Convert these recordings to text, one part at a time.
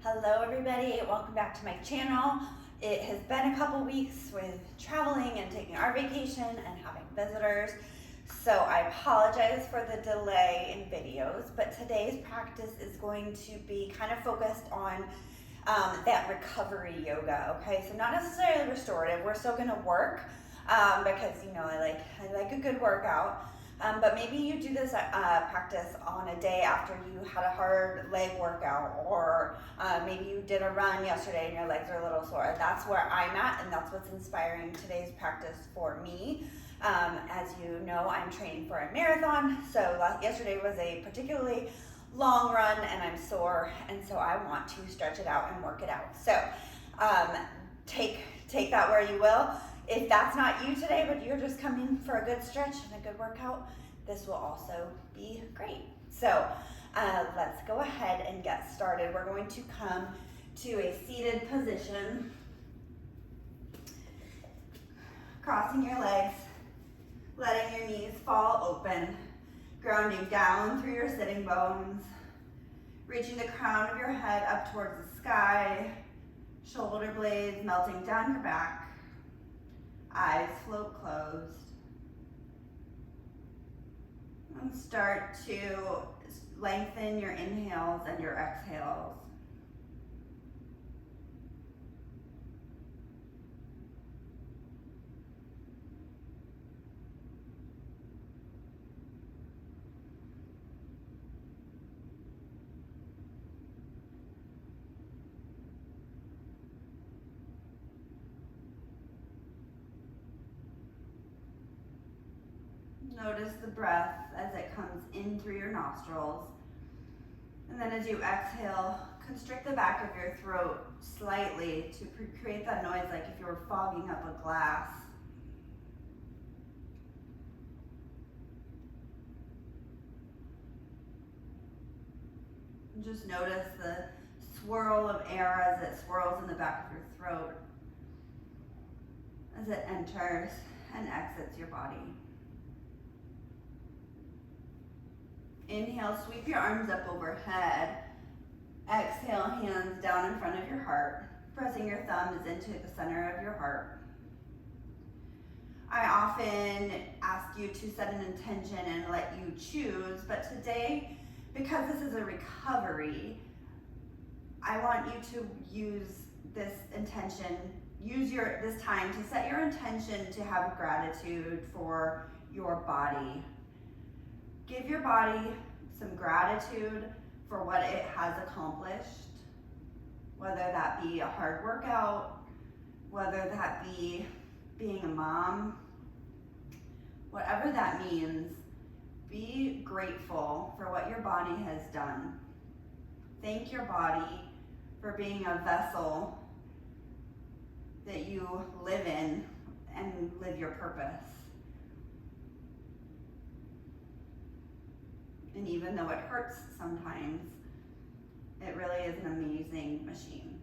Hello everybody, welcome back to my channel. It has been a couple weeks with traveling and taking our vacation and having visitors, so I apologize for the delay in videos, but today's practice is going to be kind of focused on that recovery yoga, okay? So not necessarily restorative, we're still gonna work because I like a good workout. But maybe you do this practice on a day after you had a hard leg workout, or maybe you did a run yesterday and your legs are a little sore. That's where I'm at, and that's what's inspiring today's practice for me. As you know, I'm training for a marathon, so yesterday was a particularly long run and I'm sore, and so I want to stretch it out and work it out. So take that where you will. If that's not you today, but you're just coming for a good stretch and a good workout, this will also be great. So let's go ahead and get started. We're going to come to a seated position, crossing your legs, letting your knees fall open, grounding down through your sitting bones, reaching the crown of your head up towards the sky, shoulder blades melting down your back, eyes float closed. And start to lengthen your inhales and your exhales. Notice the breath as it comes in through your nostrils. And then as you exhale, constrict the back of your throat slightly to create that noise like if you were fogging up a glass. And just notice the swirl of air as it swirls in the back of your throat, as it enters and exits your body. Inhale, sweep your arms up overhead. Exhale, hands down in front of your heart, pressing your thumbs into the center of your heart. I often ask you to set an intention and let you choose, but today, because this is a recovery, I want you to use this intention, this time to set your intention to have gratitude for your body. Give your body some gratitude for what it has accomplished, whether that be a hard workout, whether that be being a mom, whatever that means. Be grateful for what your body has done. Thank your body for being a vessel that you live in and live your purpose. And even though it hurts sometimes, it really is an amazing machine.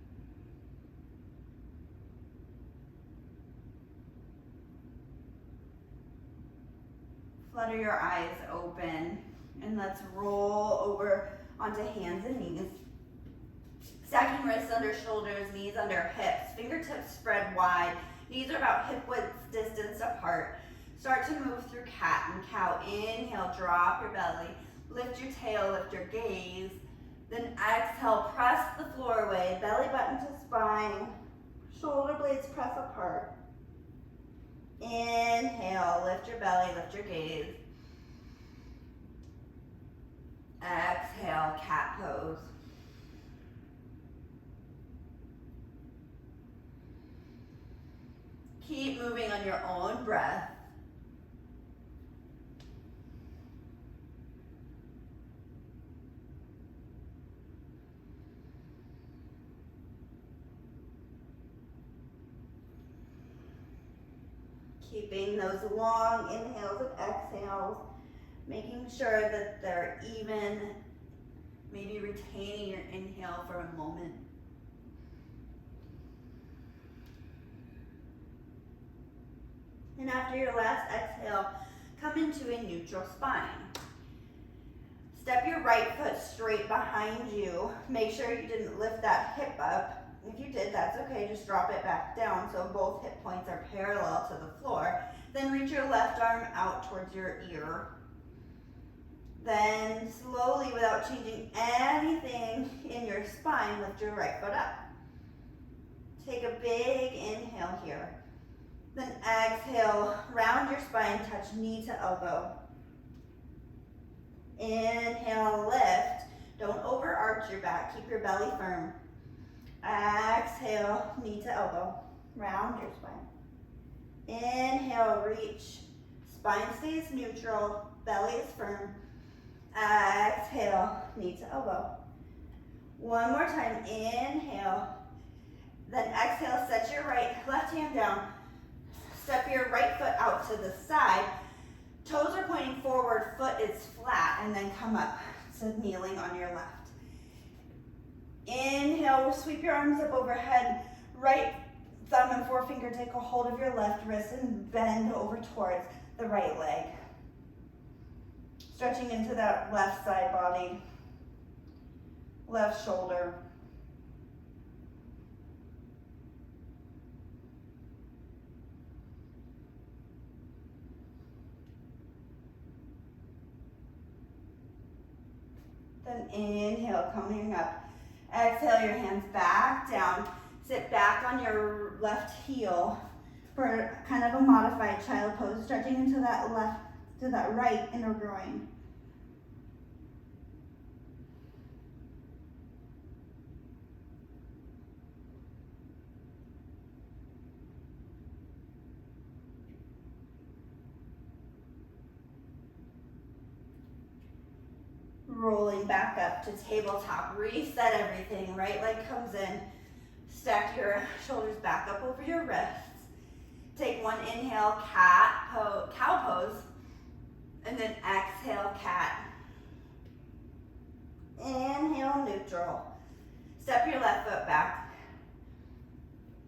Flutter your eyes open, and let's roll over onto hands and knees. Stacking wrists under shoulders, knees under hips, fingertips spread wide, knees are about hip width distance apart. Start to move through cat and cow. Inhale, drop your belly. Lift your tail, lift your gaze. Then exhale, press the floor away, belly button to spine, shoulder blades press apart. Inhale, lift your belly, lift your gaze. Exhale, cat pose. Keep moving on your own breath. Keeping those long inhales and exhales, making sure that they're even, maybe retaining your inhale for a moment. And after your last exhale, come into a neutral spine. Step your right foot straight behind you. Make sure you didn't lift that hip up. If you did, that's okay. Just drop it back down so both hip points are parallel to the floor. Then reach your left arm out towards your ear. Then slowly, without changing anything in your spine, lift your right foot up. Take a big inhale here. Then exhale, round your spine, touch knee to elbow. Inhale, lift. Don't overarch your back, keep your belly firm. Exhale, knee to elbow, round your spine. Inhale, reach. Spine stays neutral, belly is firm. Exhale, knee to elbow. One more time, inhale. Then exhale, set your left hand down. Step your right foot out to the side. Toes are pointing forward, foot is flat, and then come up to kneeling on your left. Inhale, sweep your arms up overhead. Right thumb and forefinger take a hold of your left wrist and bend over towards the right leg. Stretching into that left side body, left shoulder. Then inhale, coming up. Exhale, your hands back down. Sit back on your left heel for kind of a modified child pose, stretching into that left to that right inner groin. Rolling back up to tabletop. Reset everything. Right leg comes in. Stack your shoulders back up over your wrists. Take one inhale, cow pose. And then exhale, cat. Inhale, neutral. Step your left foot back.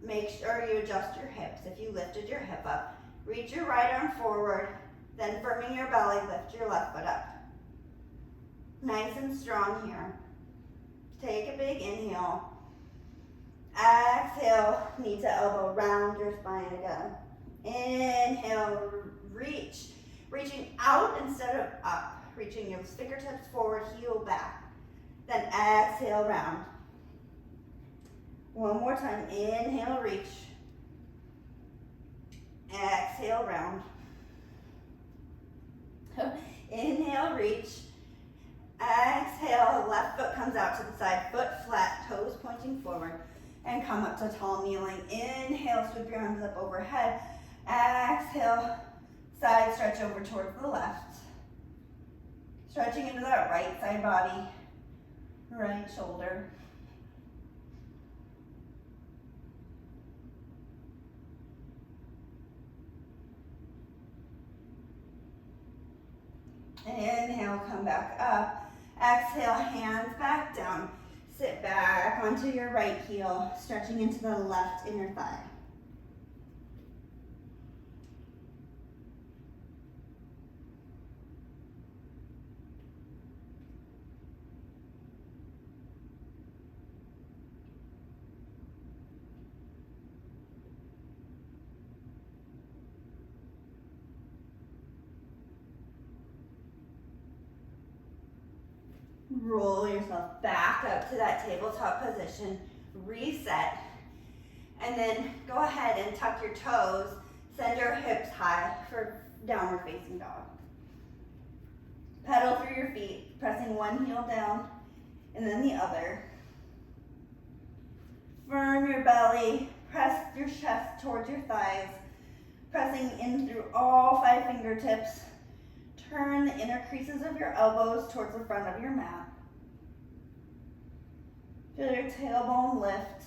Make sure you adjust your hips. If you lifted your hip up, reach your right arm forward. Then firming your belly, lift your left foot up. Nice and strong here. Take a big inhale. Exhale, knee to elbow, round your spine again. Inhale, reach. Reaching out instead of up. Reaching your fingertips forward, heel back. Then exhale, round. One more time. Inhale, reach. Exhale, round. Inhale, reach. Exhale, left foot comes out to the side, foot flat, toes pointing forward, and come up to tall kneeling. Inhale, sweep your arms up overhead. Exhale, side stretch over towards the left. Stretching into that right side body, right shoulder. Inhale, come back up. Exhale, hands back down. Sit back onto your right heel, stretching into the left inner thigh. Roll yourself back up to that tabletop position, reset, and then go ahead and tuck your toes, send your hips high for downward facing dog. Pedal through your feet, pressing one heel down and then the other. Firm your belly, press your chest towards your thighs, pressing in through all 5 fingertips. Turn the inner creases of your elbows towards the front of your mat. Feel your tailbone lift.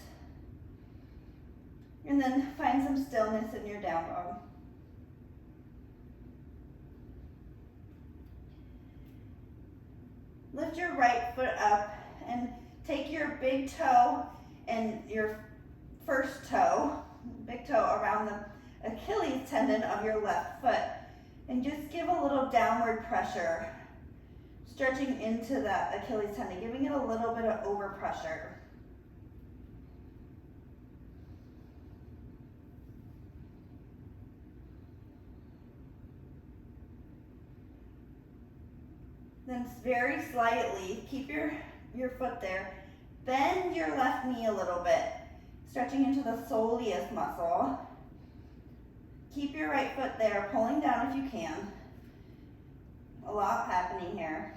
And then find some stillness in your down dog. Lift your right foot up and take your big toe and your first toe, big toe around the Achilles tendon of your left foot. And just give a little downward pressure. Stretching into that Achilles tendon, giving it a little bit of overpressure. Then very slightly, keep your foot there. Bend your left knee a little bit, stretching into the soleus muscle. Keep your right foot there, pulling down if you can. A lot happening here.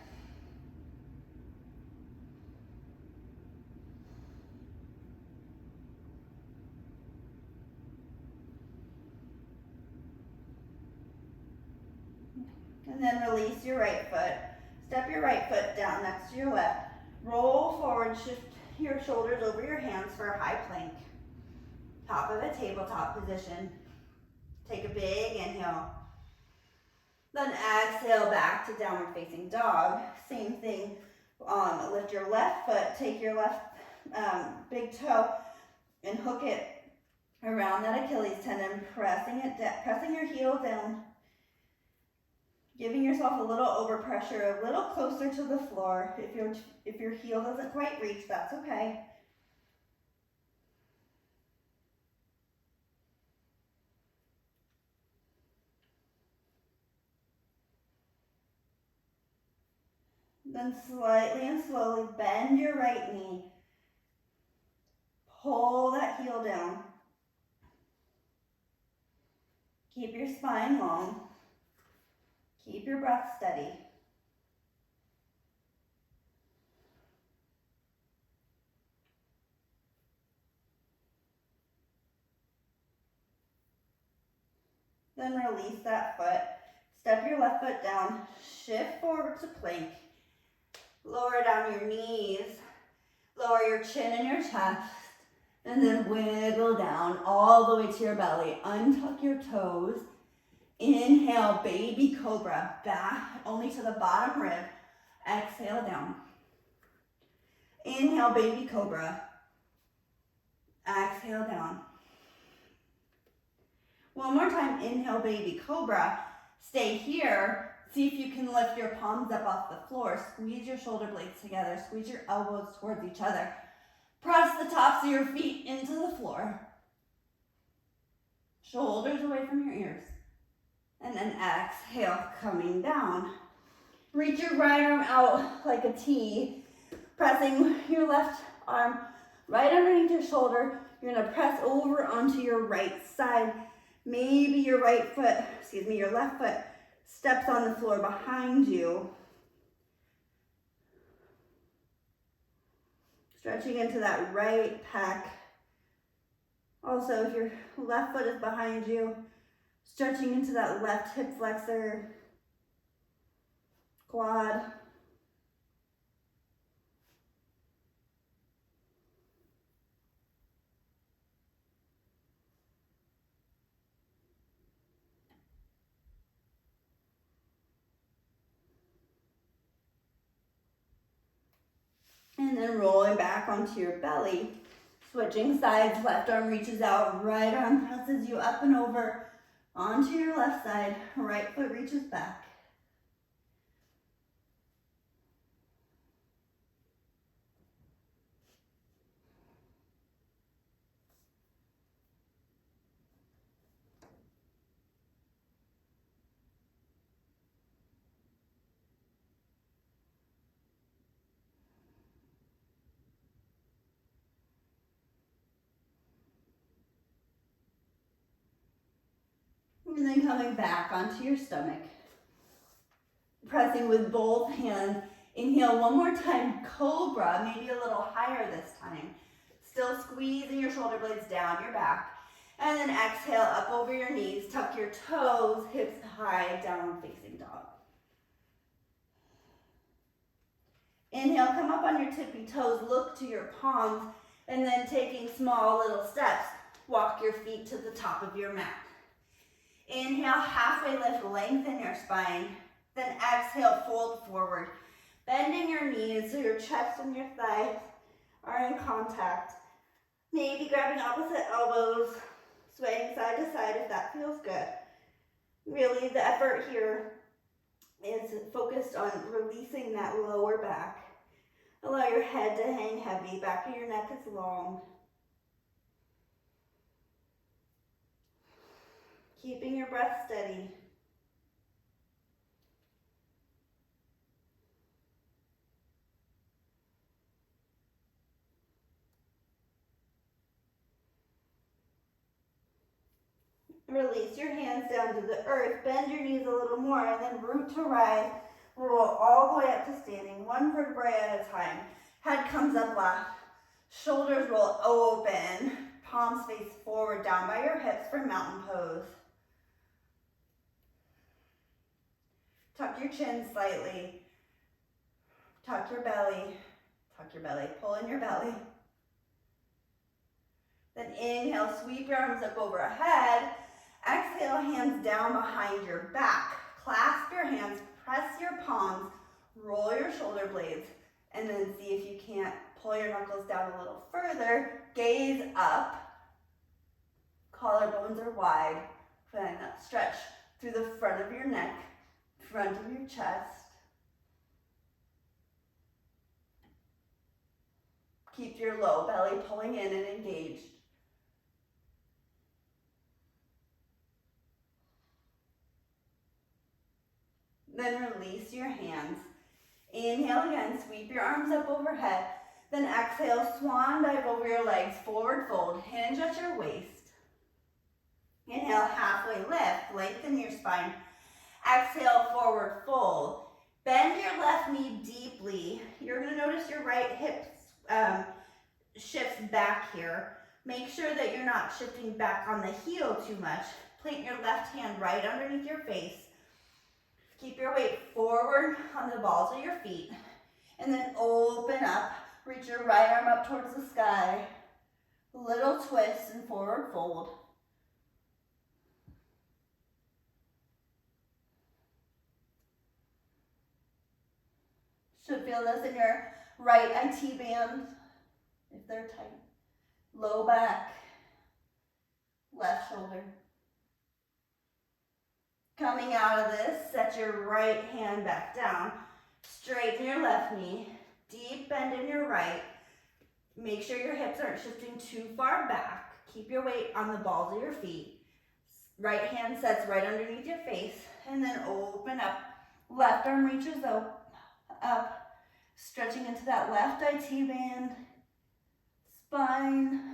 And then release your right foot. Step your right foot down next to your left. Roll forward, shift your shoulders over your hands for a high plank. Top of a tabletop position. Take a big inhale. Then exhale back to downward facing dog. Same thing. Lift your left foot, take your left big toe and hook it around that Achilles tendon, pressing your heel down. Giving yourself a little overpressure, a little closer to the floor. If your heel doesn't quite reach, that's okay. Then slightly and slowly bend your right knee. Pull that heel down. Keep your spine long. Keep your breath steady. Then release that foot. Step your left foot down. Shift forward to plank. Lower down your knees. Lower your chin and your chest. And then wiggle down all the way to your belly. Untuck your toes. Inhale, baby cobra. Back only to the bottom rib. Exhale down. Inhale, baby cobra. Exhale down. One more time, inhale, baby cobra. Stay here. See if you can lift your palms up off the floor. Squeeze your shoulder blades together. Squeeze your elbows towards each other. Press the tops of your feet into the floor. Shoulders away from your ears. And then exhale, coming down. Reach your right arm out like a T. Pressing your left arm right underneath your shoulder. You're gonna press over onto your right side. Maybe your left foot steps on the floor behind you. Stretching into that right pec. Also, if your left foot is behind you, stretching into that left hip flexor, quad. And then rolling back onto your belly. Switching sides, left arm reaches out, right arm presses you up and over onto your left side, right foot reaches back. And then coming back onto your stomach. Pressing with both hands. Inhale one more time, cobra, maybe a little higher this time. Still squeezing your shoulder blades down your back. And then exhale up over your knees, tuck your toes, hips high, downward facing dog. Inhale, come up on your tippy toes, look to your palms, and then taking small little steps, walk your feet to the top of your mat. Inhale, halfway lift, lengthen your spine. Then exhale, fold forward. Bending your knees so your chest and your thighs are in contact. Maybe grabbing opposite elbows, swaying side to side if that feels good. Really, the effort here is focused on releasing that lower back. Allow your head to hang heavy, back of your neck is long. Keeping your breath steady. Release your hands down to the earth, bend your knees a little more, and then root to rise. Roll all the way up to standing, one vertebrae at a time. Head comes up left, shoulders roll open, palms face forward, down by your hips for mountain pose. Tuck your chin slightly, tuck your belly, pull in your belly. Then inhale, sweep your arms up overhead. Exhale, hands down behind your back. Clasp your hands, press your palms, roll your shoulder blades, and then see if you can't pull your knuckles down a little further. Gaze up. Collarbones are wide. Feeling that stretch through the front of your neck, front of your chest. Keep your low belly pulling in and engaged. Then release your hands. Inhale again, sweep your arms up overhead. Then exhale, swan dive over your legs, forward fold, hinge at your waist. Inhale, halfway lift, lengthen your spine. Exhale, forward fold. Bend your left knee deeply. You're gonna notice your right hip shifts back here. Make sure that you're not shifting back on the heel too much. Plant your left hand right underneath your face. Keep your weight forward on the balls of your feet. And then open up. Reach your right arm up towards the sky. Little twist and forward fold. Should feel this in your right IT band, if they're tight. Low back, left shoulder. Coming out of this, set your right hand back down. Straighten your left knee. Deep bend in your right. Make sure your hips aren't shifting too far back. Keep your weight on the balls of your feet. Right hand sets right underneath your face. And then open up. Left arm reaches up. Stretching into that left IT band. Spine.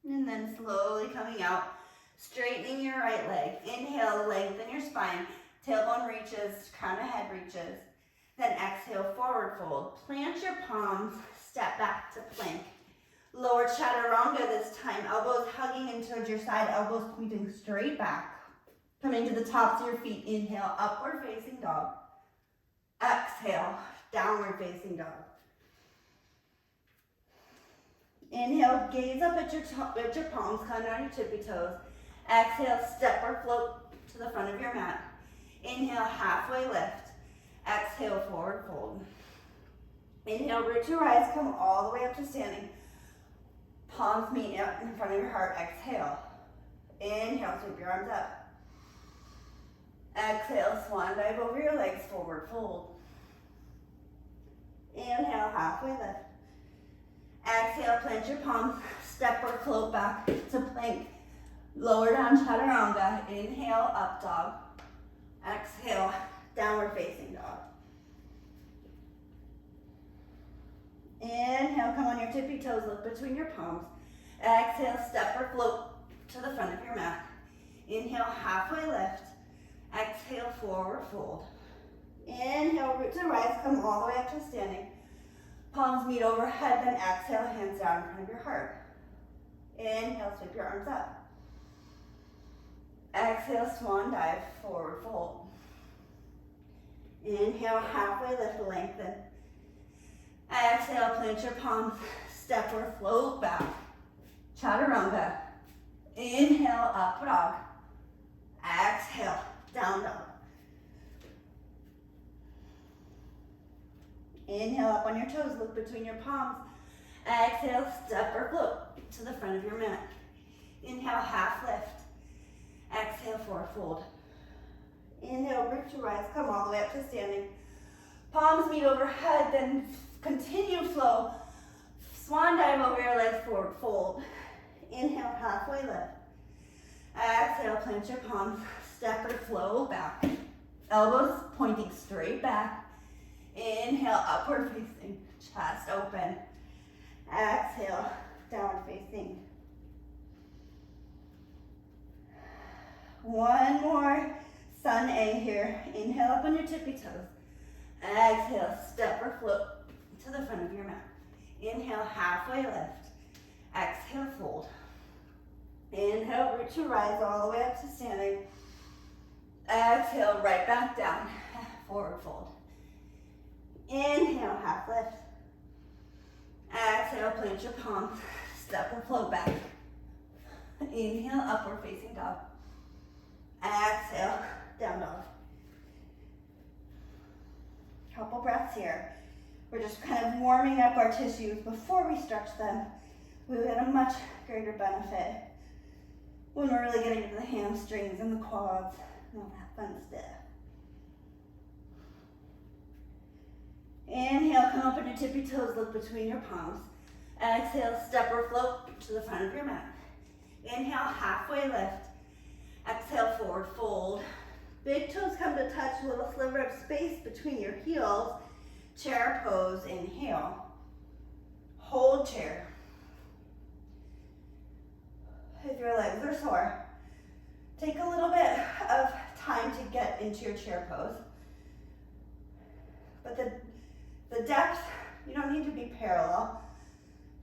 And then slowly coming out, straightening your right leg. Inhale, lengthen your spine. Tailbone reaches, crown of head reaches. Then exhale, forward fold. Plant your palms, step back to plank. Lower chaturanga this time. Elbows hugging in towards your side, elbows pointing straight back. Coming to the tops of your feet. Inhale, upward facing dog. Exhale, downward facing dog. Inhale, gaze up at your palms, come down your tippy toes. Exhale, step or float to the front of your mat. Inhale, halfway lift. Exhale, forward fold. Inhale, root to rise, come all the way up to standing. Palms meet up in front of your heart. Exhale. Inhale, sweep your arms up. Exhale, swan dive over your legs, forward fold. Inhale, halfway lift. Exhale, plant your palms, step or float back to plank. Lower down chaturanga. Inhale, up dog. Exhale, downward facing dog. Inhale, come on your tippy toes, look between your palms. Exhale, step or float to the front of your mat. Inhale, halfway lift. Exhale, forward fold. Inhale, root to rise, come all the way up to standing. Palms meet overhead, then exhale, hands down in front of your heart. Inhale, sweep your arms up. Exhale, swan dive, forward fold. Inhale, halfway lift, lengthen. Exhale, plant your palms, step or float back. Chaturanga. Inhale, up dog. Exhale, down dog. Inhale up on your toes, look between your palms. Exhale, step or float to the front of your mat. Inhale, half lift. Exhale, forward fold. Inhale, root to rise, come all the way up to standing. Palms meet overhead, then continue flow. Swan dive over your legs, forward fold. Inhale, halfway lift. Exhale, plant your palms, step or flow back. Elbows pointing straight back. Inhale, upward facing, chest open. Exhale, downward facing. One more sun A here. Inhale up on your tippy toes. Exhale, step or float to the front of your mat. Inhale, halfway lift. Exhale, fold. Inhale, root to rise all the way up to standing. Exhale, right back down, forward fold. Inhale, half lift. Exhale, plant your palms, step or float back. Inhale, upward facing dog. Exhale, down dog. Couple breaths here. We're just kind of warming up our tissues before we stretch them. We get a much greater benefit when we're really getting into the hamstrings and the quads and all that fun stuff. Inhale, come up on your tippy toes, look between your palms. Exhale, step or float to the front of your mat. Inhale, halfway lift. Exhale, forward fold. Big toes come to touch, a little sliver of space between your heels. Chair pose, inhale. Hold chair. If your legs are sore, take a little bit of time to get into your chair pose. But the depth, you don't need to be parallel.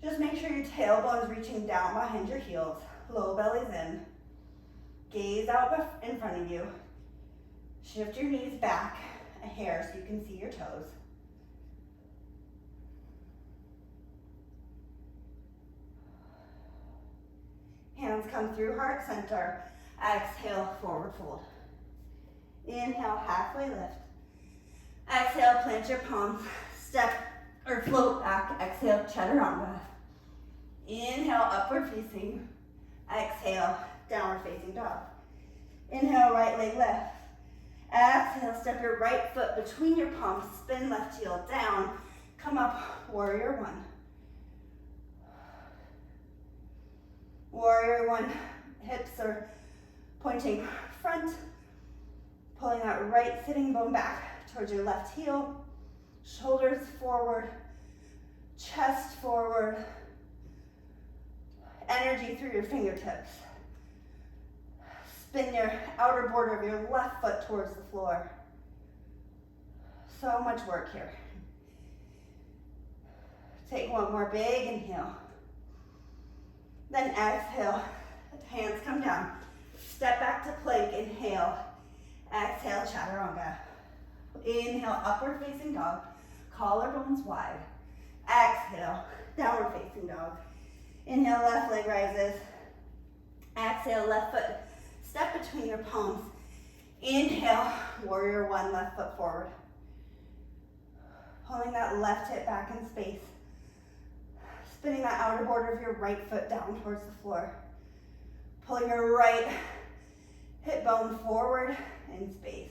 Just make sure your tailbone's reaching down behind your heels. Low belly's in. Gaze out in front of you. Shift your knees back a hair so you can see your toes. Hands come through heart center. Exhale, forward fold. Inhale, halfway lift. Exhale, plant your palms, step or float back. Exhale, chaturanga. Inhale, upward facing. Exhale, downward facing dog. Inhale, right leg lift. Exhale, step your right foot between your palms, spin left heel down. Come up, warrior one. Warrior one, hips are pointing front, pulling that right sitting bone back towards your left heel, shoulders forward, chest forward, energy through your fingertips. Spin your outer border of your left foot towards the floor. So much work here. Take one more big inhale. Then exhale, hands come down. Step back to plank, inhale. Exhale, chaturanga. Inhale, upward facing dog. Collarbones wide. Exhale, downward facing dog. Inhale, left leg rises. Exhale, left foot. Step between your palms. Inhale, warrior one, left foot forward. Pulling that left hip back in space. Spinning that outer border of your right foot down towards the floor. Pulling your right hip bone forward in space.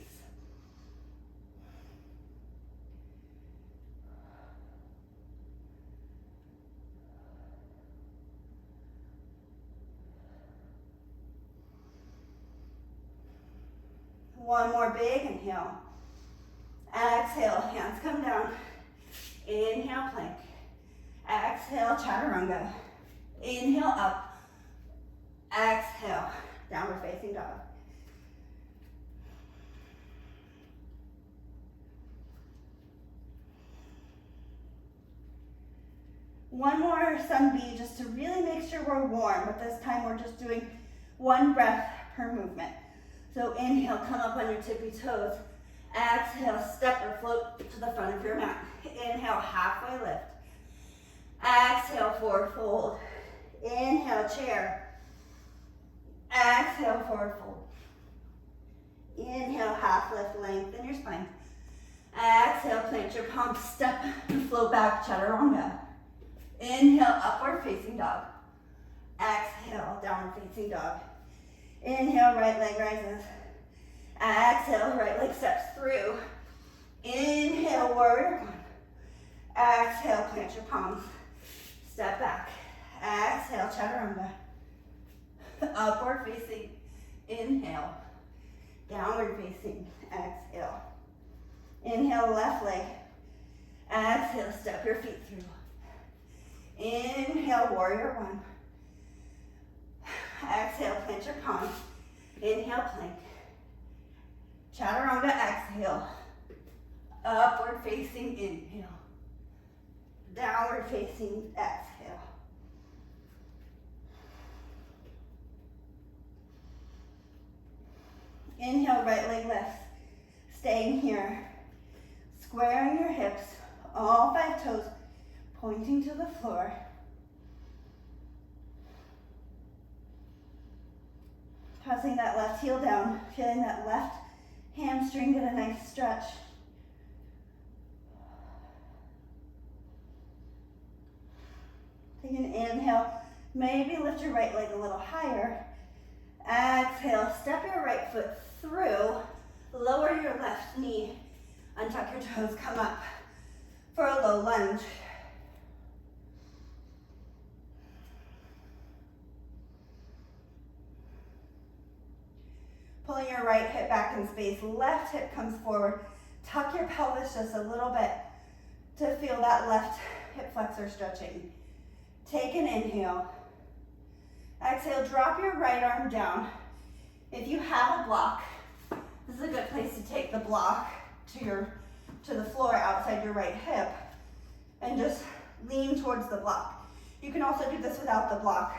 One more big inhale. Exhale, hands come down. Inhale, plank. Exhale, chaturanga. Inhale, up. Exhale, downward facing dog. One more sun B just to really make sure we're warm, but this time we're just doing one breath per movement. So inhale, come up on your tippy toes. Exhale, step or float to the front of your mat. Inhale, halfway lift. Exhale, forward fold. Inhale, chair. Exhale, forward fold. Inhale, half lift, lengthen your spine. Exhale, plant your palms, step and float back, chaturanga. Inhale, upward facing dog. Exhale, downward facing dog. Inhale, right leg rises. Exhale, right leg steps through. Inhale, warrior one. Exhale, plant your palms. Step back. Exhale, chaturanga. Upward facing, inhale. Downward facing, exhale. Inhale, left leg. Exhale, step your feet through. Inhale, warrior one. Exhale, plant your palms. Inhale, plank. Chaturanga, exhale. Upward facing, inhale. Downward facing, exhale. Inhale, right leg lifts. Staying here. Squaring your hips, all 5 toes pointing to the floor. Pressing that left heel down, feeling that left hamstring get a nice stretch. Take an inhale, maybe lift your right leg a little higher. Exhale, step your right foot through, lower your left knee, untuck your toes, come up for a low lunge. Pulling your right hip back in space, left hip comes forward. Tuck your pelvis just a little bit to feel that left hip flexor stretching. Take an inhale. Exhale, drop your right arm down. If you have a block, this is a good place to take the block to the floor outside your right hip and just lean towards the block. You can also do this without the block,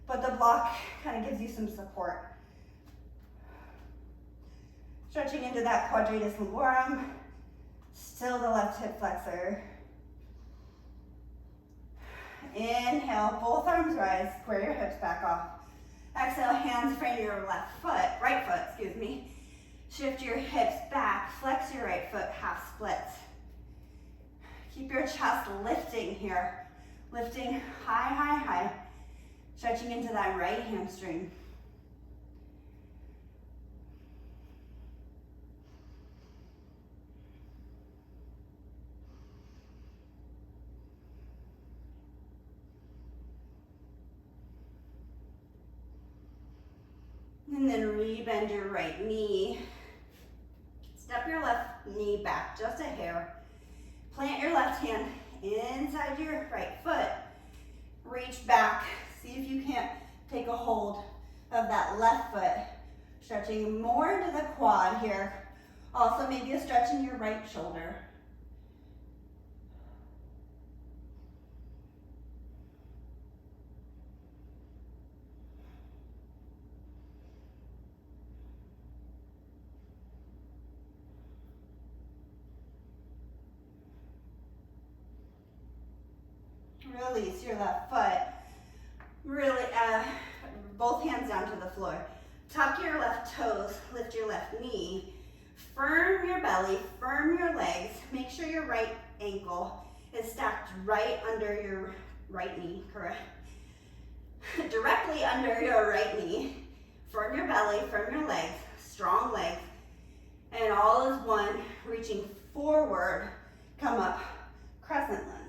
but the block kind of gives you some support. Stretching into that quadratus lumborum, still the left hip flexor. Inhale, both arms rise, square your hips back off. Exhale, hands frame your right foot, excuse me. Shift your hips back, flex your right foot, half split. Keep your chest lifting here. Lifting high, high, high. Stretching into that right hamstring. And then rebend your right knee. Step your left knee back just a hair. Plant your left hand inside your right foot. Reach back. See if you can't take a hold of that left foot. Stretching more into the quad here. Also maybe a stretch in your right shoulder. Release your left foot. Really, both hands down to the floor. Tuck your left toes, lift your left knee. Firm your belly, firm your legs. Make sure your right ankle is stacked right under your right knee, correct? Directly under your right knee. Firm your belly, firm your legs, strong legs. And all is one, reaching forward, come up, crescent lunge.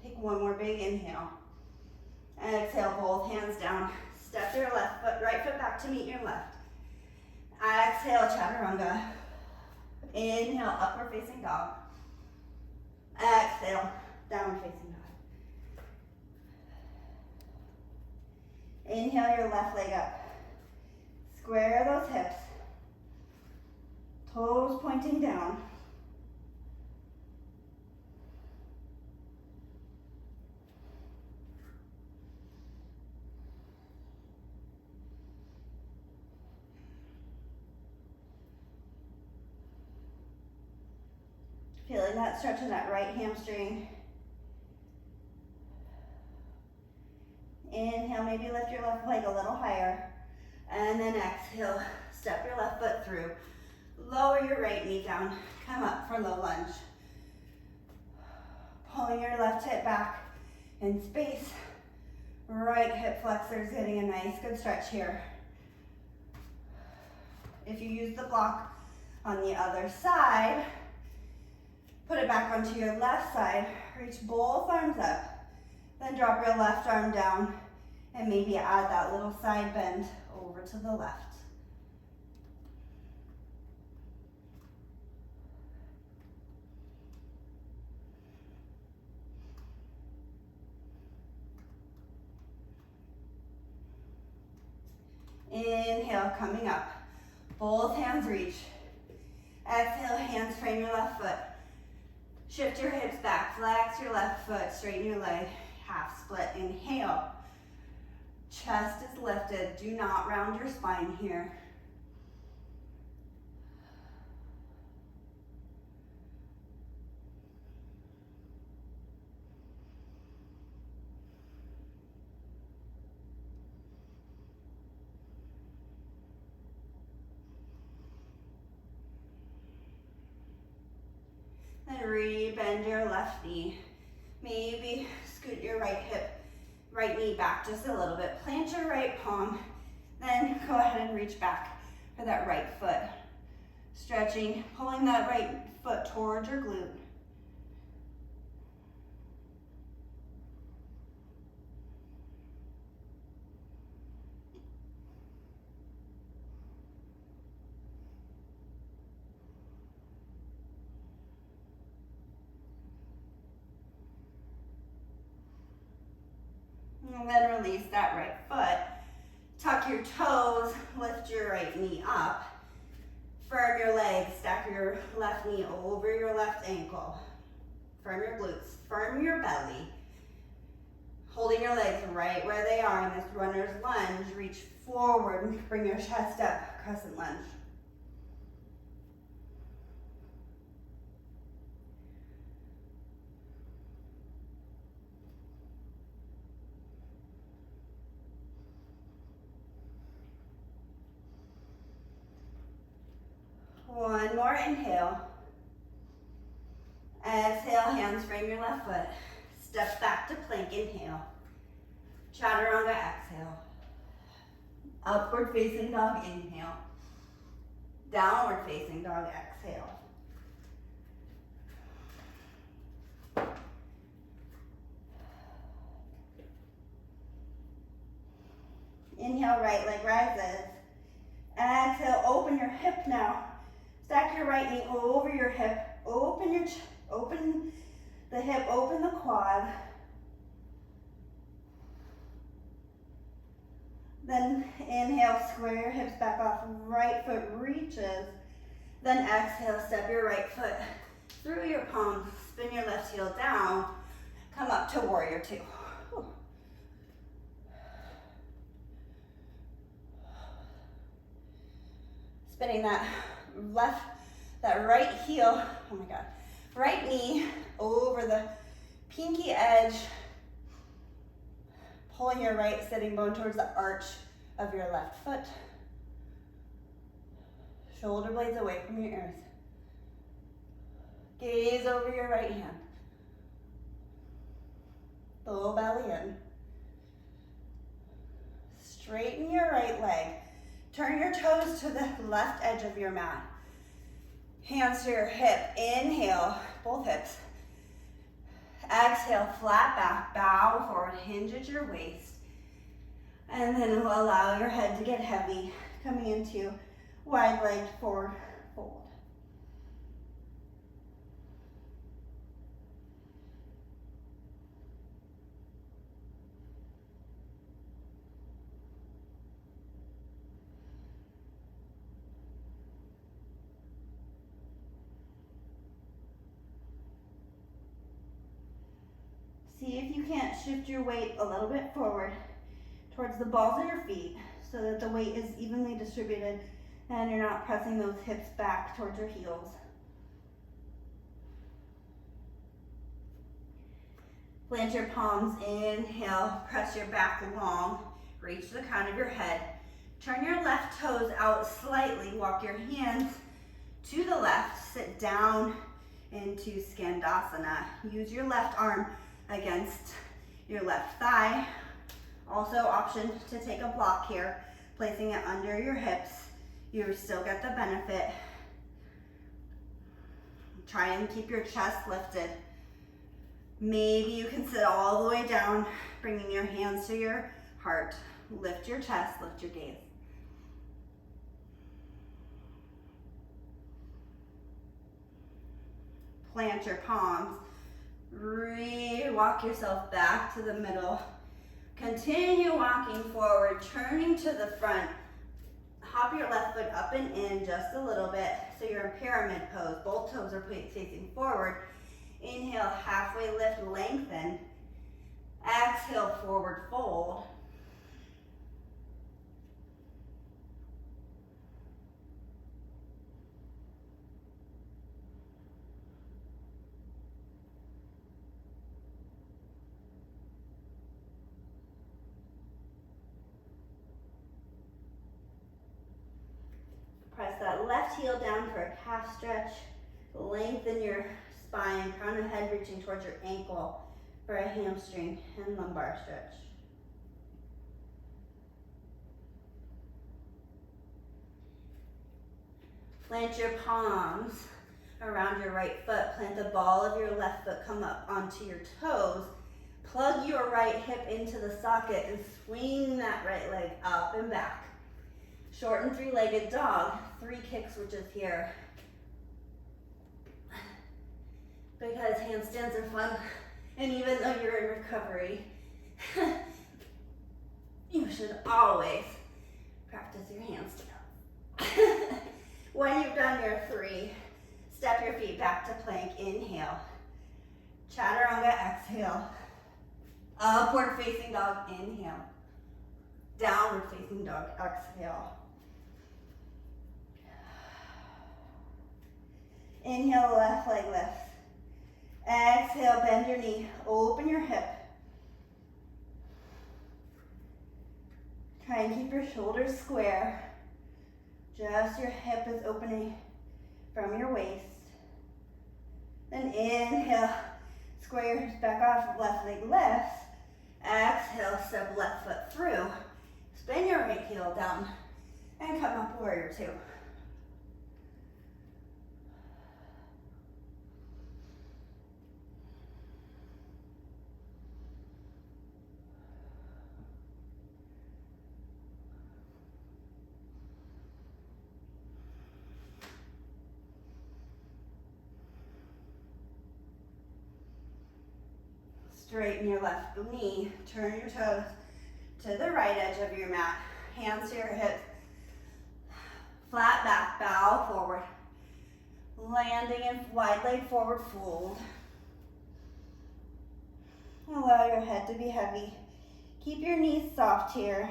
Take one more big inhale. Exhale, both hands down. Step your right foot back to meet your left. Exhale, chaturanga. Inhale, upward facing dog. Exhale, downward facing dog. Inhale your left leg up. Square those hips. Toes pointing down. Feeling that stretch in that right hamstring. Inhale, maybe lift your left leg a little higher. And then exhale, step your left foot through. Lower your right knee down. Come up for low lunge. Pulling your left hip back in space. Right hip flexors getting a nice good stretch here. If you use the block on the other side, put it back onto your left side. Reach both arms up. Then drop your left arm down and maybe add that little side bend over to the left. Inhale, coming up. Both hands reach. Exhale, hands frame your left foot. Shift your hips back, flex your left foot, straighten your leg, half split. Inhale. Chest is lifted. Do not round your spine here. Then re-bend your left knee. Maybe scoot your right knee back just a little bit. Plant your right palm. Then go ahead and reach back for that right foot. Stretching, pulling that right foot towards your glute. And then release that right foot. Tuck your toes, lift your right knee up. Firm your legs, stack your left knee over your left ankle. Firm your glutes, firm your belly. Holding your legs right where they are in this runner's lunge. Reach forward, bring your chest up, crescent lunge. One more inhale. Exhale, hands frame your left foot. Step back to plank, inhale. Chaturanga, exhale. Upward facing dog, inhale. Downward facing dog, exhale. Inhale, right leg rises. Exhale, open your hip now. Stack your right knee over your hip. Open the hip, open the quad. Then inhale, square your hips back off. Right foot reaches. Then exhale, step your right foot through your palm. Spin your left heel down. Come up to warrior two. Spinning that right heel, oh my God, right knee over the pinky edge, pulling your right sitting bone towards the arch of your left foot. Shoulder blades away from your ears. Gaze over your right hand. Low belly in. Straighten your right leg. Turn your toes to the left edge of your mat. Hands to your hip. Inhale, both hips. Exhale, flat back, bow forward, hinge at your waist. And then we'll allow your head to get heavy, coming into wide-legged forward fold. See if you can't shift your weight a little bit forward towards the balls of your feet so that the weight is evenly distributed and you're not pressing those hips back towards your heels. Plant your palms, inhale, press your back long, reach the crown of your head. Turn your left toes out slightly, walk your hands to the left, sit down into Skandasana. Use your left arm against your left thigh. Also option to take a block here, placing it under your hips. You still get the benefit. Try and keep your chest lifted. Maybe you can sit all the way down, bringing your hands to your heart. Lift your chest, lift your gaze. Plant your palms. Walk yourself back to the middle. Continue walking forward, turning to the front. Hop your left foot up and in just a little bit so you're in pyramid pose. Both toes are facing forward. Inhale, halfway lift, lengthen. Exhale, forward fold. Press that left heel down for a calf stretch. Lengthen your spine, crown of head reaching towards your ankle for a hamstring and lumbar stretch. Plant your palms around your right foot. Plant the ball of your left foot, come up onto your toes. Plug your right hip into the socket and swing that right leg up and back. Shorten three-legged dog, 3 kick switches here. Because handstands are fun, and even though you're in recovery, you should always practice your handstands. When you've done your 3, step your feet back to plank, inhale. Chaturanga, exhale. Upward facing dog, inhale. Downward facing dog, exhale. Inhale, left leg lifts. Exhale, bend your knee, open your hip. Try and keep your shoulders square. Just your hip is opening from your waist. Then inhale, square your hips back off, left leg lifts. Exhale, step left foot through. Spin your right heel down and come up warrior 2. Straighten your left knee, turn your toes to the right edge of your mat, hands to your hips, flat back, bow forward, landing in wide leg forward fold. Allow your head to be heavy. Keep your knees soft here.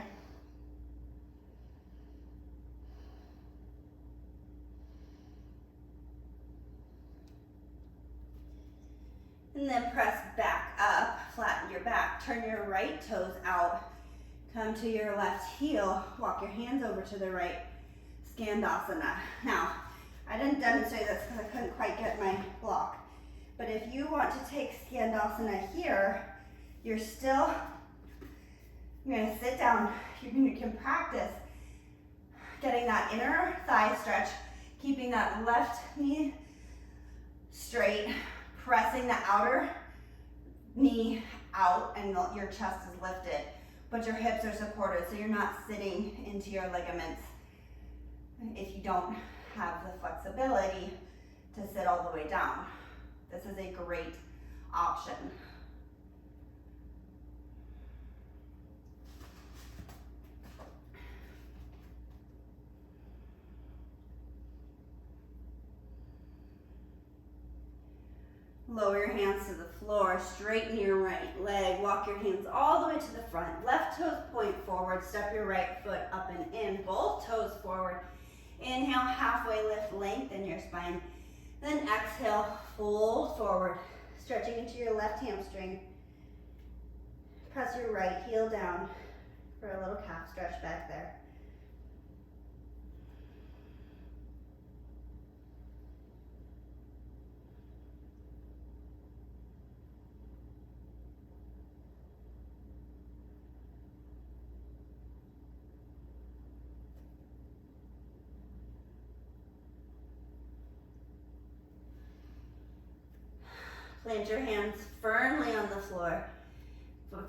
And then press back up, flatten your back, turn your right toes out, come to your left heel, walk your hands over to the right, Skandasana. Now, I didn't demonstrate this because I couldn't quite get my block, but if you want to take Skandasana here, you're gonna sit down, you can practice getting that inner thigh stretch, keeping that left knee straight, pressing the outer knee out and your chest is lifted, but your hips are supported so you're not sitting into your ligaments if you don't have the flexibility to sit all the way down. This is a great option. Lower your hands to the floor, straighten your right leg, walk your hands all the way to the front. Left toes point forward, step your right foot up and in, both toes forward. Inhale, halfway lift, lengthen your spine. Then exhale, fold forward, stretching into your left hamstring. press your right heel down for a little calf stretch back there. Plant your hands firmly on the floor.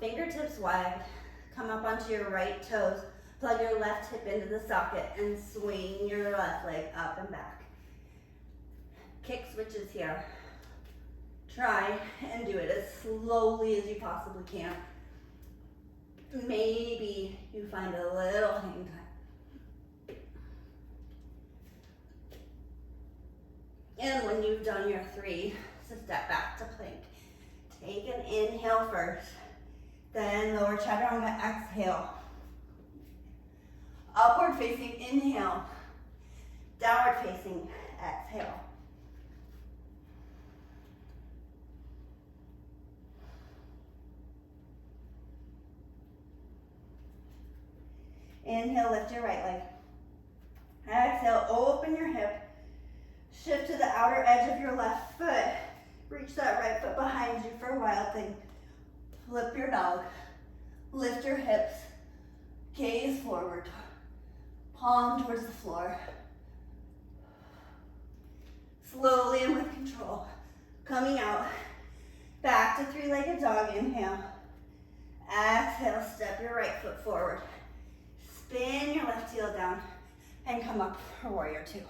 Fingertips wide. Come up onto your right toes. Plug your left hip into the socket and swing your left leg up and back. Kick switches here. Try and do it as slowly as you possibly can. Maybe you find a little hang time. And when you've done your 3, so step back to plank. Take an inhale first, then lower chaturanga, exhale. Upward facing inhale, downward facing exhale. Inhale, lift your right leg. Exhale, open your hip. Shift to the outer edge of your left foot. Reach that right foot behind you for a wild thing. Flip your dog. Lift your hips. Gaze forward. Palm towards the floor. Slowly and with control. Coming out. Back to 3-legged dog. Inhale. Exhale, step your right foot forward. Spin your left heel down and come up for warrior 2.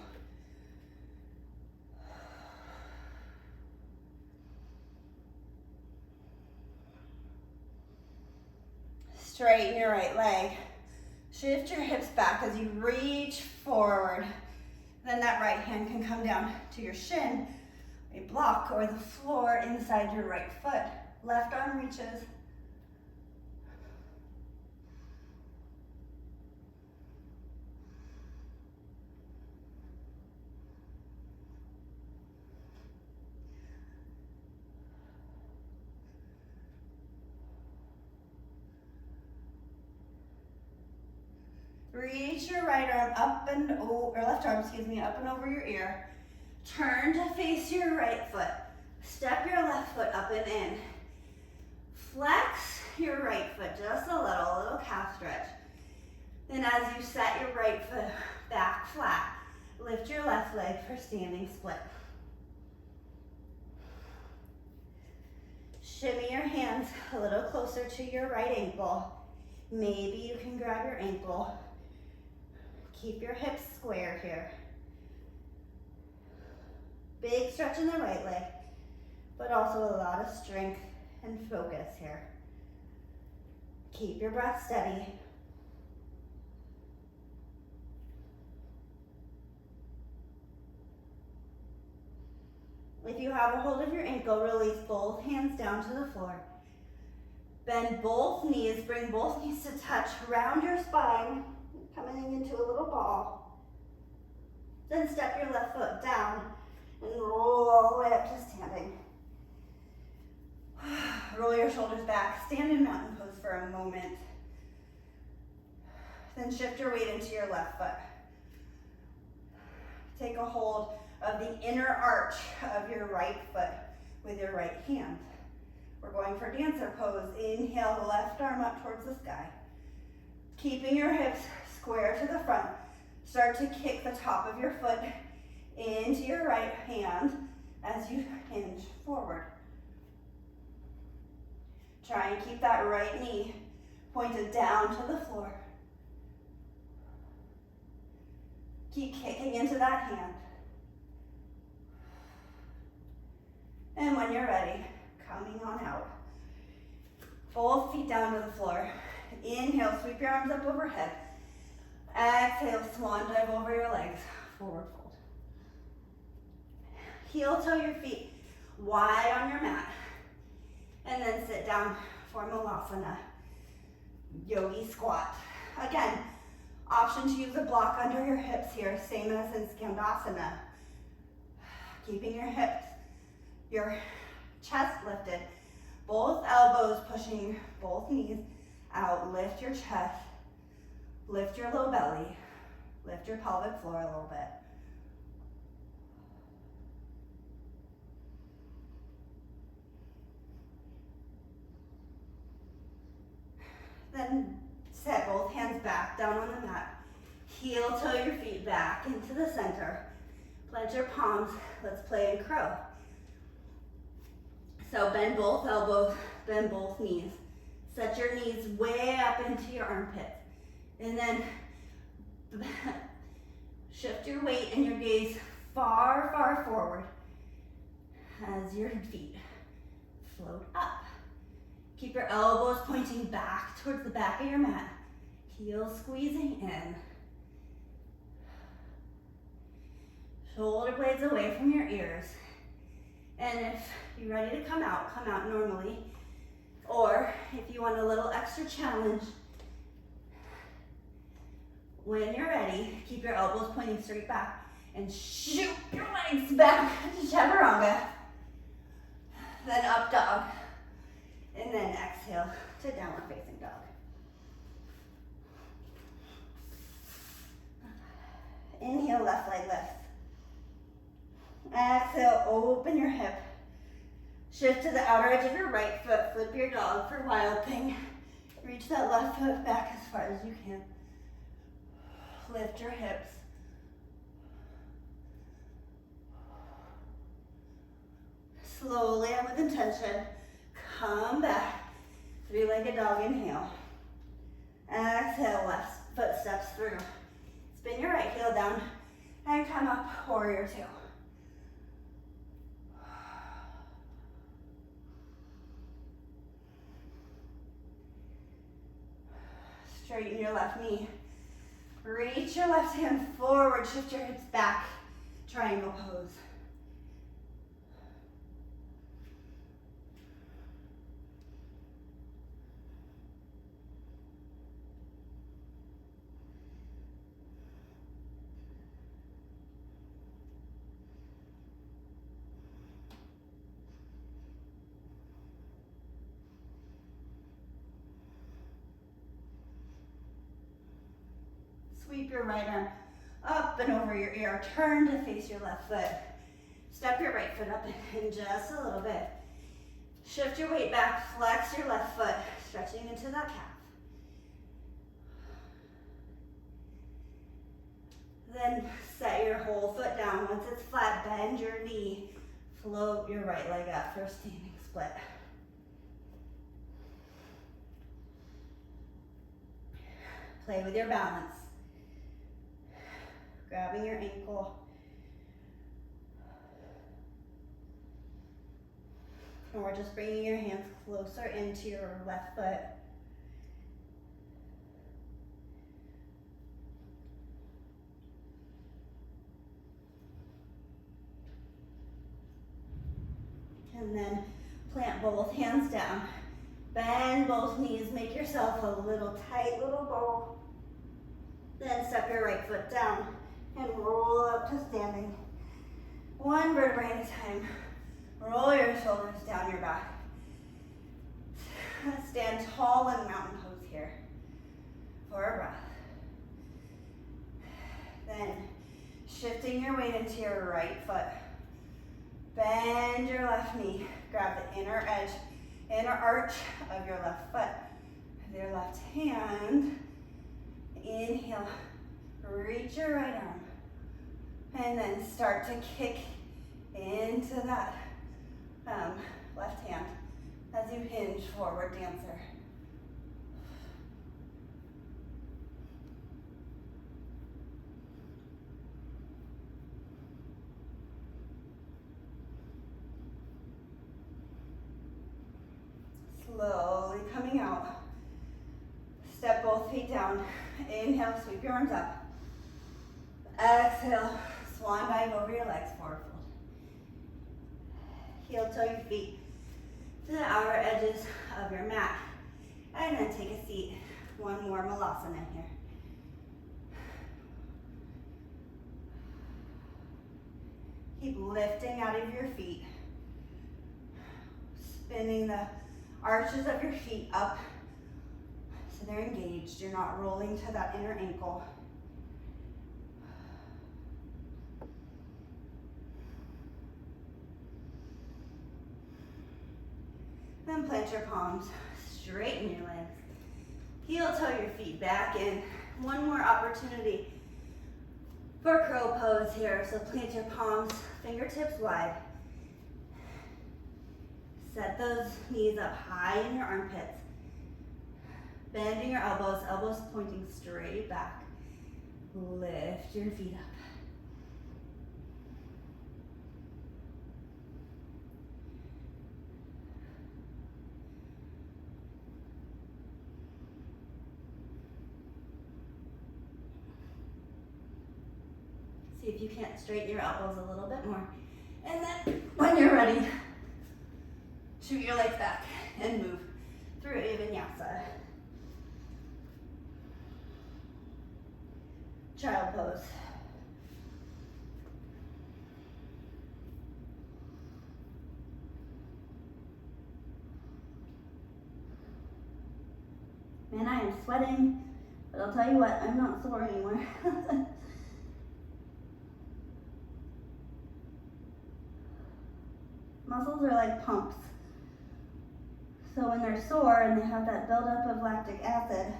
Straighten your right leg. Shift your hips back as you reach forward. Then that right hand can come down to your shin, a block, or the floor inside your right foot. Left arm reaches. Reach your right arm up and or left arm, up and over your ear. Turn to face your right foot. Step your left foot up and in. Flex your right foot just a little calf stretch. Then as you set your right foot back flat, lift your left leg for standing split. Shimmy your hands a little closer to your right ankle. Maybe you can grab your ankle. Keep your hips square here. Big stretch in the right leg, but also a lot of strength and focus here. Keep your breath steady. If you have a hold of your ankle, release both hands down to the floor. Bend both knees, bring both knees to touch, round your spine, coming into a little ball. Then step your left foot down and roll all the way up to standing. Roll your shoulders back, stand in mountain pose for a moment. Then shift your weight into your left foot. Take a hold of the inner arch of your right foot with your right hand. We're going for dancer pose. Inhale, left arm up towards the sky. Keeping your hips square to the front. Start to kick the top of your foot into your right hand as you hinge forward. Try and keep that right knee pointed down to the floor. Keep kicking into that hand. And when you're ready, coming on out. Both feet down to the floor. Inhale, sweep your arms up overhead. Exhale, swan dive over your legs. Forward fold. Heel toe your feet wide on your mat. And then sit down for Malasana. Yogi squat. Again, option to use a block under your hips here, same as in Skandasana. Keeping your hips, your chest lifted, Both elbows pushing both knees out. Lift your chest. Lift your low belly. Lift your pelvic floor a little bit. Then set both hands back down on the mat. Heel toe your feet back into the center. Plant your palms. Let's play in crow. So bend both elbows, bend both knees. Set your knees way up into your armpits. And then shift your weight and your gaze far, far forward as your feet float up. Keep your elbows pointing back towards the back of your mat. Heels squeezing in. Shoulder blades away from your ears. And if you're ready to come out normally. Or if you want a little extra challenge, when you're ready, keep your elbows pointing straight back and shoot your legs back to chaturanga. Then up dog. And then exhale to downward facing dog. Inhale, left leg lifts. Exhale, open your hip. Shift to the outer edge of your right foot. Flip your dog for wild thing. Reach that left foot back as far as you can. Lift your hips. Slowly and with intention, come back. Three-legged dog, inhale. Exhale, left foot steps through. Spin your right heel down and come up, warrior two. Straighten your left knee. Reach your left hand forward, shift your hips back, triangle pose. Sweep your right arm up and over your ear. Turn to face your left foot. Step your right foot up in just a little bit. Shift your weight back, flex your left foot, stretching into that calf. Then set your whole foot down. Once it's flat, bend your knee. Float your right leg up for a standing split. Play with your balance. Grabbing your ankle. And we're just bringing your hands closer into your left foot. And then plant both hands down. Bend both knees. Make yourself a little tight little bowl. Then step your right foot down and roll up to standing. One vertebrae at a time. Roll your shoulders down your back. Stand tall in mountain pose here for a breath. Then shifting your weight into your right foot. Bend your left knee. Grab the inner edge, inner arch of your left foot. With your left hand, inhale, reach your right arm. And then start to kick into that left hand as you hinge forward dancer. Slowly coming out. Step both feet down. Inhale, sweep your arms up. Exhale, swan dive over your legs, forward fold. Heel toe your feet to the outer edges of your mat. And then take a seat. One more malasana here. Keep lifting out of your feet. Spinning the arches of your feet up so they're engaged. You're not rolling to that inner ankle. Then plant your palms, straighten your legs. Heel toe your feet back in. One more opportunity for crow pose here. So plant your palms, fingertips wide. Set those knees up high in your armpits. Bending your elbows, elbows pointing straight back. Lift your feet up. See if you can't straighten your elbows a little bit more. And then when you're ready, shoot your legs back and move through vinyasa. Child pose. Man, I am sweating, but I'll tell you what, I'm not sore anymore. Muscles are like pumps. So when they're sore and they have that buildup of lactic acid,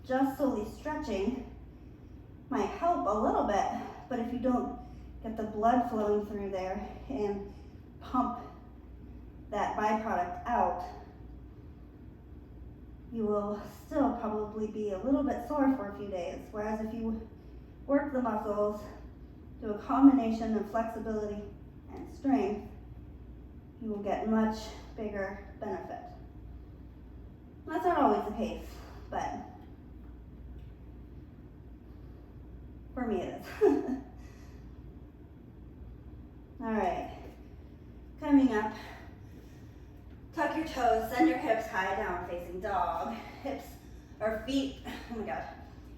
just slowly stretching might help a little bit, but if you don't get the blood flowing through there and pump that byproduct out, you will still probably be a little bit sore for a few days. Whereas if you work the muscles, do a combination of flexibility and strength, you will get much bigger benefit. That's not always the case, but for me it is. All right, coming up, tuck your toes, send your hips high, down facing dog. Hips or feet, oh my God,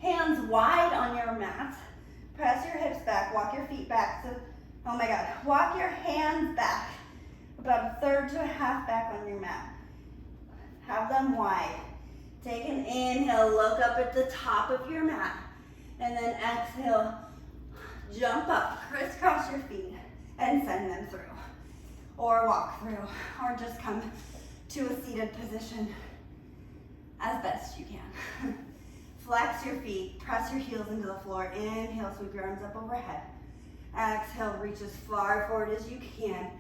hands wide on your mat. Press your hips back, walk your feet back. So, oh my God, walk your hands back, about a third to a half back on your mat. Have them wide. Take an inhale, look up at the top of your mat. And then exhale, jump up, crisscross your feet, and send them through. Or walk through, or just come to a seated position as best you can. Flex your feet, press your heels into the floor. Inhale, sweep your arms up overhead. Exhale, reach as far forward as you can,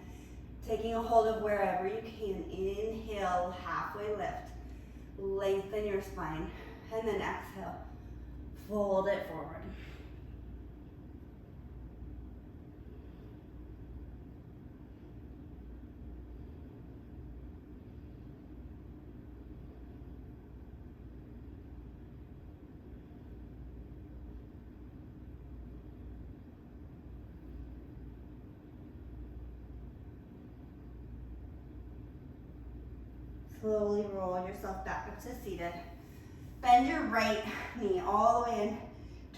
taking a hold of wherever you can. Inhale, halfway lift. Lengthen your spine, and then exhale. Fold it forward. Slowly roll yourself back up to seated. Bend your right knee all the way in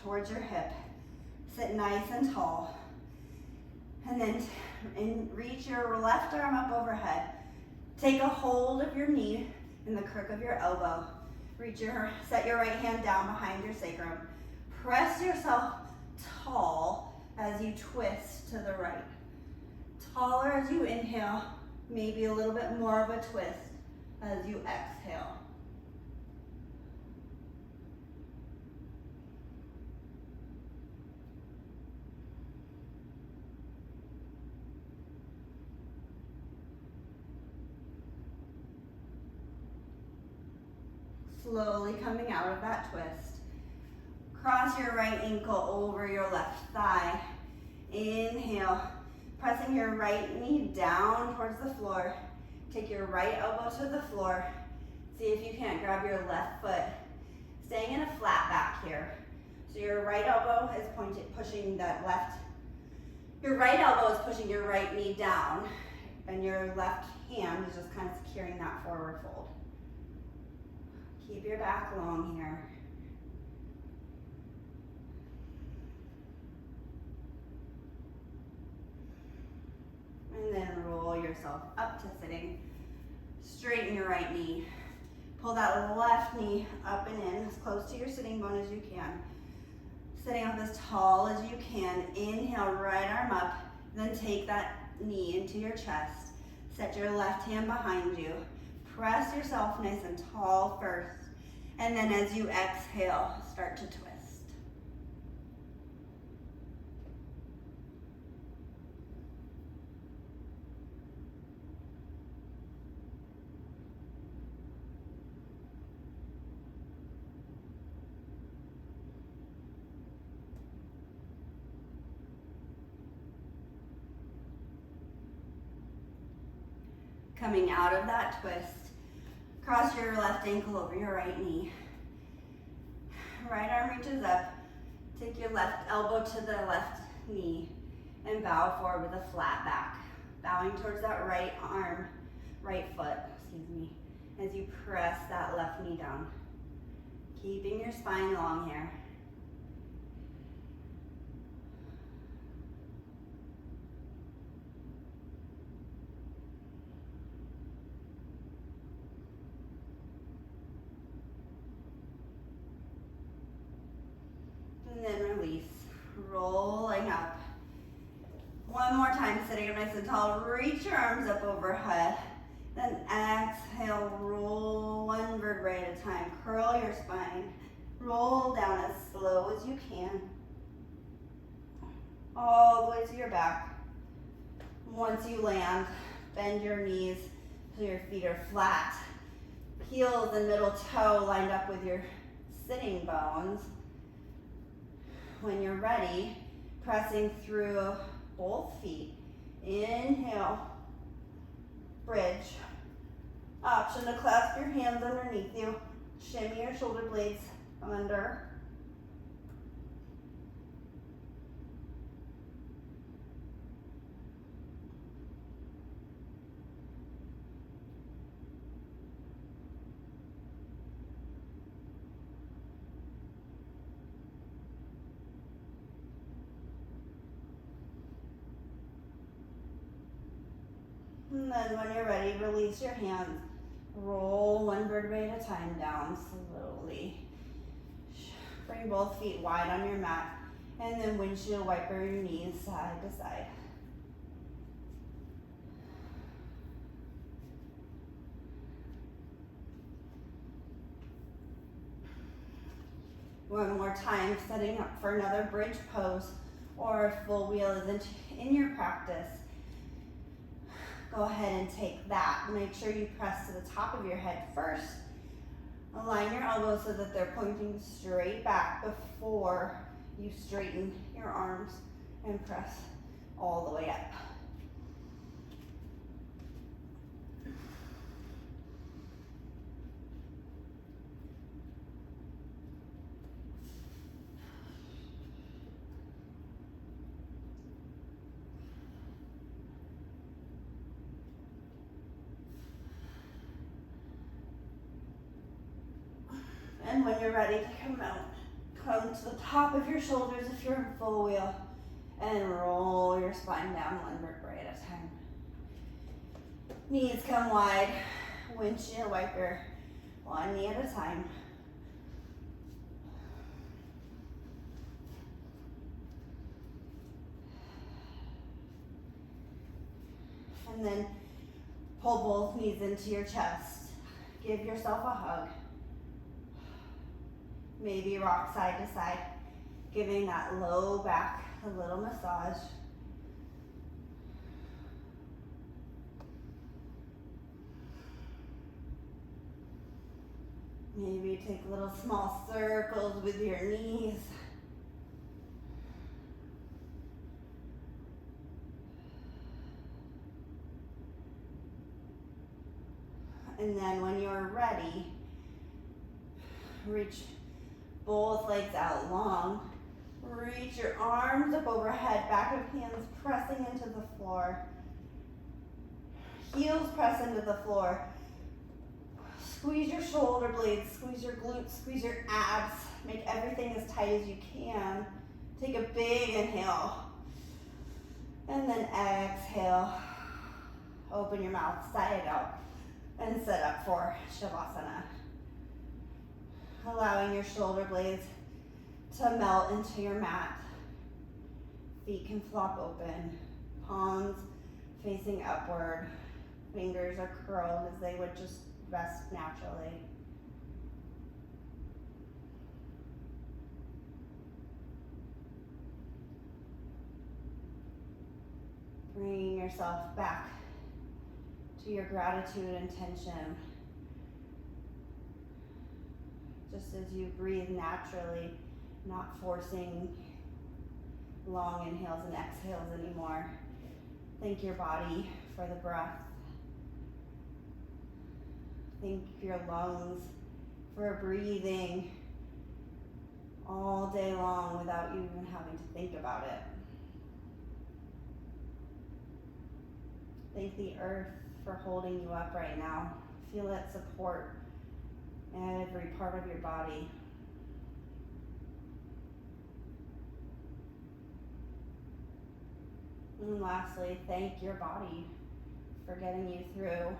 towards your hip. Sit nice and tall. And then reach your left arm up overhead. Take a hold of your knee in the crook of your elbow. Set your right hand down behind your sacrum. Press yourself tall as you twist to the right. Taller as you inhale, maybe a little bit more of a twist as you exhale. Slowly coming out of that twist. Cross your right ankle over your left thigh. Inhale, pressing your right knee down towards the floor. Take your right elbow to the floor. See if you can't grab your left foot. Staying in a flat back here. So your right elbow is pushing that left. Your right elbow is pushing your right knee down, and your left hand is just kind of securing that forward fold. Keep your back long here. And then roll yourself up to sitting. Straighten your right knee. Pull that left knee up and in as close to your sitting bone as you can. Sitting up as tall as you can. Inhale, right arm up. Then take that knee into your chest. Set your left hand behind you. Press yourself nice and tall first. And then as you exhale, start to twist. Coming out of that twist, cross your left ankle over your right knee. Right arm reaches up. Take your left elbow to the left knee and bow forward with a flat back. Bowing towards that right arm, right foot, as you press that left knee down. Keeping your spine long here. And then release, rolling up. One more time, sitting up nice and tall. Reach your arms up overhead. Then exhale, roll one vertebrae at a time. Curl your spine. Roll down as slow as you can. All the way to your back. Once you land, bend your knees so your feet are flat. Heels and middle toe lined up with your sitting bones. When you're ready, pressing through both feet. Inhale, bridge. Option to clasp your hands underneath you. Shimmy your shoulder blades under. And then when you're ready, release your hands. Roll one vertebrae at a time down slowly. Bring both feet wide on your mat. And then windshield wiper your knees side to side. One more time, setting up for another bridge pose or a full wheel is in your practice. Go ahead and take that. Make sure you press to the top of your head first. Align your elbows so that they're pointing straight back before you straighten your arms and press all the way up. And when you're ready to come out, come to the top of your shoulders if you're in full wheel, and roll your spine down one vertebrae at a time. Knees come wide, windshield wiper, one knee at a time. And then pull both knees into your chest. Give yourself a hug. Maybe rock side to side, giving that low back a little massage. Maybe take little small circles with your knees. And then when you're ready, reach both legs out long. Reach your arms up overhead, back of hands pressing into the floor. Heels press into the floor. Squeeze your shoulder blades, squeeze your glutes, squeeze your abs. Make everything as tight as you can. Take a big inhale. And then exhale. Open your mouth, side out. and sit up for Shavasana. Allowing your shoulder blades to melt into your mat. Feet can flop open, palms facing upward. Fingers are curled as they would just rest naturally. Bringing yourself back to your gratitude intention. Just as you breathe naturally, not forcing long inhales and exhales anymore. Thank your body for the breath. Thank your lungs for breathing all day long without you even having to think about it. Thank the earth for holding you up right now. Feel its support in every part of your body. And lastly, thank your body for getting you through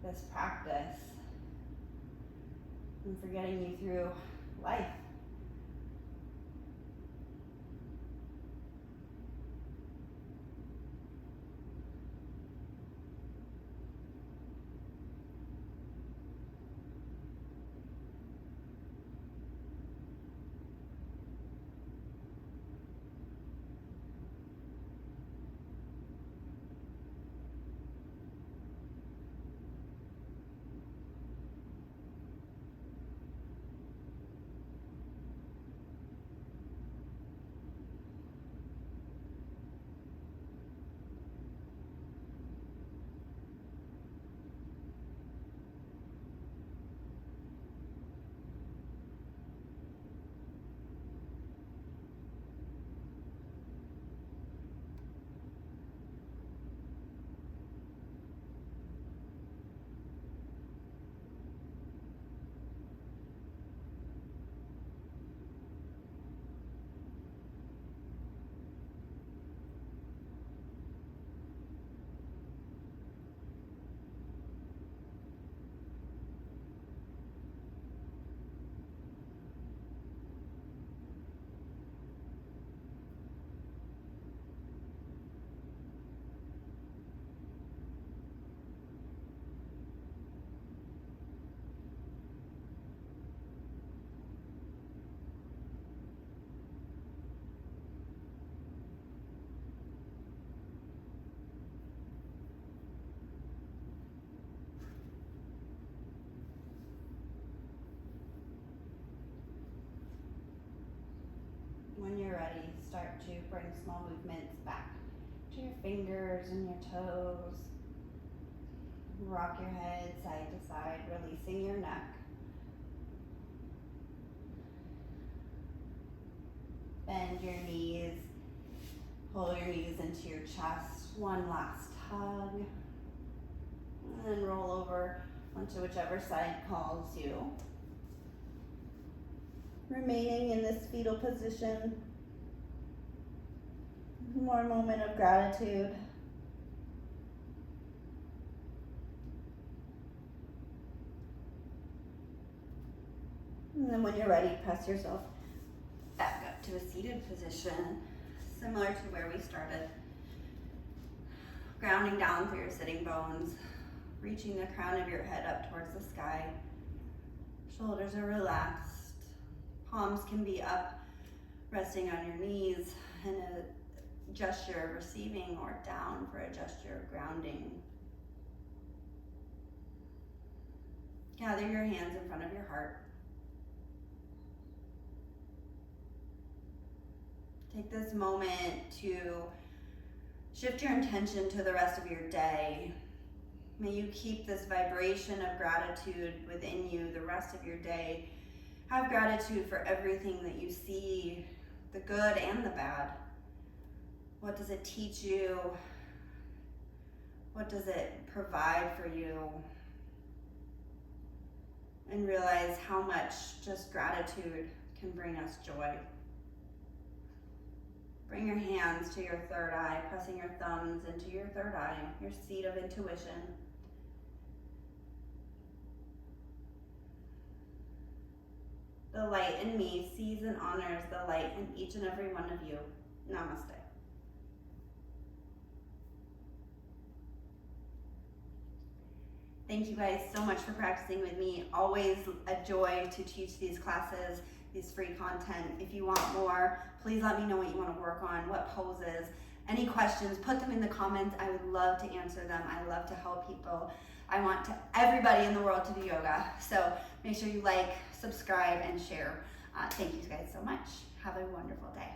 this practice and for getting you through life. When you're ready, start to bring small movements back to your fingers and your toes. Rock your head side to side, releasing your neck. Bend your knees, pull your knees into your chest. One last hug. And then roll over onto whichever side calls you. Remaining in this fetal position. More moment of gratitude. And then when you're ready, press yourself back up to a seated position, similar to where we started. Grounding down through your sitting bones, reaching the crown of your head up towards the sky. Shoulders are relaxed. Palms can be up, resting on your knees in a gesture of receiving, or down for a gesture of grounding. Gather your hands in front of your heart. Take this moment to shift your intention to the rest of your day. May you keep this vibration of gratitude within you the rest of your day. Have gratitude for everything that you see, the good and the bad. What does it teach you? What does it provide for you? And realize how much just gratitude can bring us joy. Bring your hands to your third eye, pressing your thumbs into your third eye, your seat of intuition. The light in me sees and honors the light in each and every one of you. Namaste. Thank you guys so much for practicing with me. Always a joy to teach these classes, these free content. If you want more, please let me know what you want to work on, what poses. Any questions, put them in the comments. I would love to answer them. I love to help people. I want everybody in the world to do yoga. So make sure you like, subscribe, and share. Thank you guys so much. Have a wonderful day.